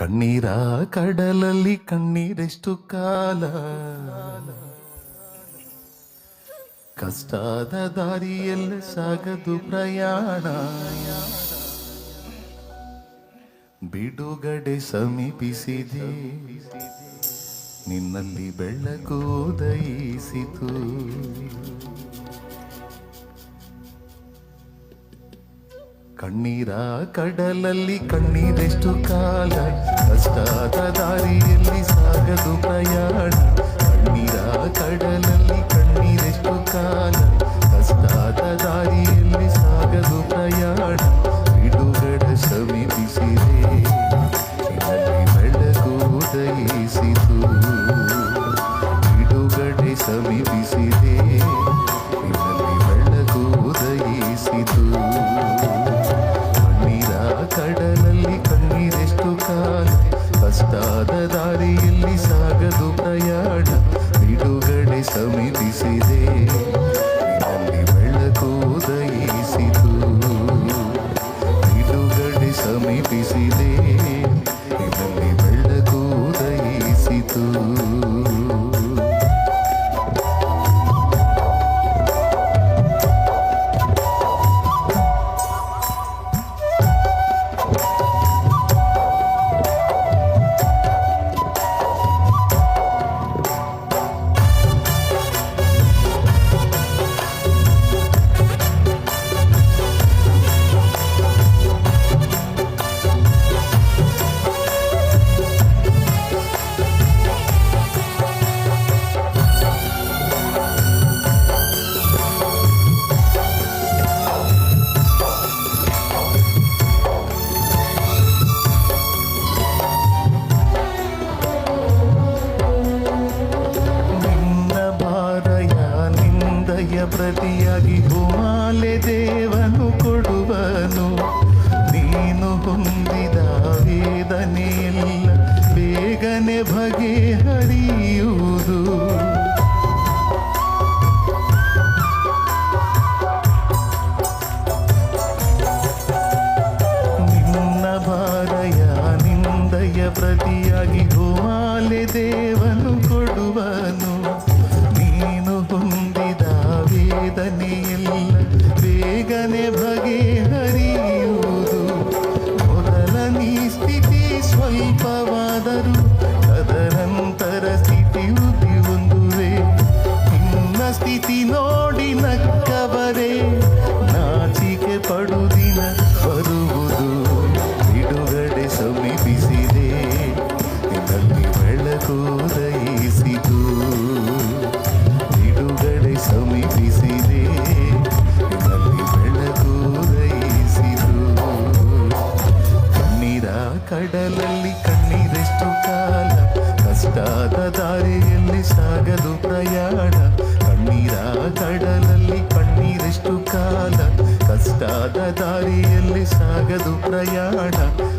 ಕಣ್ಣೀರ ಕಡಲಲ್ಲಿ ಕಣ್ಣೀರೆಷ್ಟು ಕಾಲ, ಕಷ್ಟದ ದಾರಿಯಲ್ಲಿ ಸಾಗದು ಪ್ರಯಾಣ, ಬಿಡುಗಡೆ ಸಮೀಪಿಸಿದೆ, ನಿನ್ನಲ್ಲಿ ಬೆಳಕು ಉದಯಿಸಿತು. ಕಣ್ಣೀರ ಕಡಲಲ್ಲಿ ಕಣ್ಣೀರೆಷ್ಟು ಕಾಲ, ಕಷ್ಟದ ದಾರಿಯಲ್ಲಿ ಸಾಗದು ಪ್ರಯಾಣ, ಕಣ್ಣೀರ ಕಡಲಲ್ಲಿ ಕಣ್ಣೀರೆಷ್ಟು ಕಾಲ, ಕಷ್ಟದ ದಾರಿಯಲ್ಲಿ ಸಾಗದು ಪ್ರಯಾಣ, ಬಿಡುಗಡೆ ಸಮೀಪಿಸಿದೆ, ನಿನ್ನಲ್ಲಿ ಬೆಳಕು ಉದಯಿಸಿತು. ಬಿಡುಗಡೆ ಸಮೀಪಿಸಿದೆ, ನಿನ್ನಲ್ಲಿ ಬೆಳಕು ಉದಯಿಸಿತು. ಕಡಲಲ್ಲಿ ಕಣ್ಣೀರೆಷ್ಟು ಕಾಲ, ಕಷ್ಟದ ದಾರಿಯಲ್ಲಿ ಸಾಗದು ಪ್ರಯಾಣ, ಬಿಡುಗಡೆ ಸಮೀಪಿಸಿದೆ, ನಿನ್ನಲ್ಲಿ ಬೆಳಕು ಉದಯಿಸಿತು. ಬಿಡುಗಡೆ ಸಮೀಪಿಸಿದೆ, ನಿನ್ನಲ್ಲಿ ಬೆಳಕು ಉದಯಿಸಿತು. ಪ್ರತಿಯಾಗಿ ಭೂಮಾಲೆ ದೇವನು ಕೊಡುವನು, ನೀನು ಹೊಂದಿದ ವೇದನೆಯೆಲ್ಲ ಬೇಗನೆ ಬಗೆಹರಿಯುವುದು. ನಿನ್ನ ಭಾರಯ ನಿಂದಯ ಪ್ರತಿಯಾಗಿ ಭೂಮಾಲೆ ದೇವನು ಕೊಡುವನು, ನೀನು ಹೊಂದಿದ ವೇದನೆಯೆಲ್ಲ ಬೇಗನೆ ಬಗೆಹರಿಯುವುದು. ಮೊದಲ ನೀ ಸ್ಥಿತಿ ಸ್ವಲ್ಪವಾದರೂ ತದನಂತರ ಸ್ಥಿತಿ ವೃದ್ಧಿ ಹೊಂದುವೆ. ನಿನ್ನ ಸ್ಥಿತಿ ನೋಡಿ ನಕ್ಕವರೇ ನಾಚಿಕೆ ಪಡುದಿನ ಬರುವುದು. ಬಿಡುಗಡೆ ಸಮೀಪಿಸಿದೆ, ನಿನ್ನಲ್ಲಿ ಬೆಳಕು ಉದಯಿಸಿತು. ಬಿಡುಗಡೆ ಸಮೀಪಿಸಿದೆ, ನಿನ್ನಲ್ಲಿ ಬೆಳಕು ಉದಯಿಸಿತು. ಕಣ್ಣೀರ ಕಡಲಲ್ಲಿ ಕಣ್ಣೀರೆಷ್ಟು ಕಾಲ, ಕಷ್ಟದ ದಾರಿಯಲ್ಲಿ ಸಾಗದು ಪ್ರಯಾಣ, ಕಣ್ಣೀರ ಕಡಲಲ್ಲಿ ಕಣ್ಣೀರೆಷ್ಟು ಕಾಲ, ಕಷ್ಟದ ದಾರಿಯಲ್ಲಿ ಸಾಗದು ಪ್ರಯಾಣ,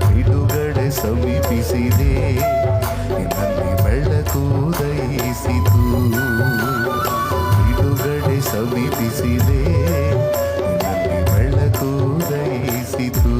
ಬಿಡುಗಡೆ ಸಮೀಪಿಸಿದೆ, ನಿನ್ನಲ್ಲಿ ಬೆಳಕು ಉದಯಿಸಿತು. ಬಿಡುಗಡೆ ಸಮೀಪಿಸಿದೆ, ನಿನ್ನಲ್ಲಿ ಬೆಳಕು ಉದಯಿಸಿತು.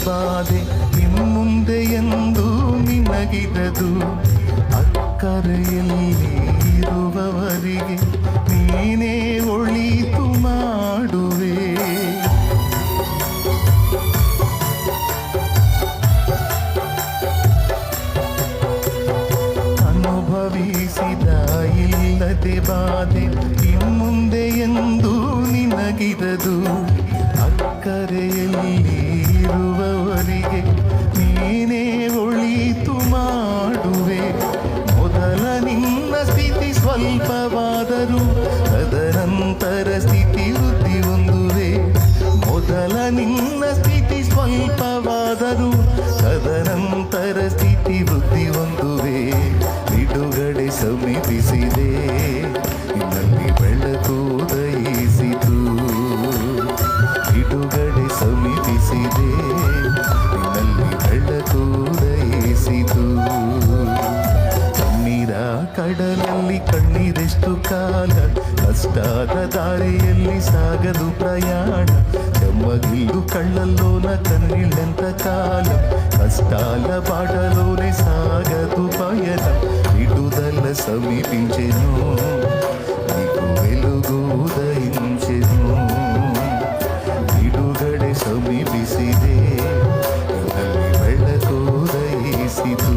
ಬಾಧೆ ಇನ್ಮುಂದೆ ಎಂದು ನಿನಗಿರದು. ಅಕ್ಕರೆಯಲ್ಲಿ ಇರುವವರಿಗೆ ನೀನೇ ಒಳಿತು ಮಾಡುವೆ. ಮುಗಿದದು ಅಕ್ಕರೆಯಲ್ಲಿ ಇರುವವರಿಗೆ ನೀನೇ ಒಳಿತು ಮಾಡುವೆ ಮೊದಲ ನಿನ್ನ ಸ್ಥಿತಿ ಸ್ವಲ್ಪವಾದರೂ ತದನಂತರ ಸ್ಥಿತಿ ವೃದ್ಧಿ ಹೊಂದುವೆ ಮೊದಲ ನಿನ್ನ ಸ್ಥಿತಿ ಸ್ವಲ್ಪವಾದರೂ ತದನಂತರ ಸ್ಥಿತಿ ವೃದ್ಧಿ ಹೊಂದುವೆ ಬಿಡುಗಡೆ ಸಮೀಪಿಸಿದೆ ನಿನ್ನಲ್ಲಿ ಬೆಳಕು ಉದಯಿಸಿತು ಬಿಡುಗಡೆ ಸಮೀಪಿಸಿದೆ ನಿನ್ನಲ್ಲಿ ಬೆಳಕು ಉದಯಿಸಿತು ಕಣ್ಣೀರ ಕಡಲಲ್ಲಿ ಕಣ್ಣೀರೆಷ್ಟು ಕಾಲ ಕಷ್ಟದ ದಾರಿಯಲ್ಲಿ ಸಾಗದು ಪ್ರಯಾಣ చెమ్మగిల్లు కళ్ళల్లోన కన్నీళ్ళెంత కాలం కష్టాల బాటలోనే సాగదు పయనం విడుదల సమీపించెను నీకు వెలుగు ఉదయించెను ಬಿಡುಗಡೆ ಸಮೀಪಿಸಿದೆ ನಿನ್ನಲ್ಲಿ ಬೆಳಕು ಉದಯಿಸಿತು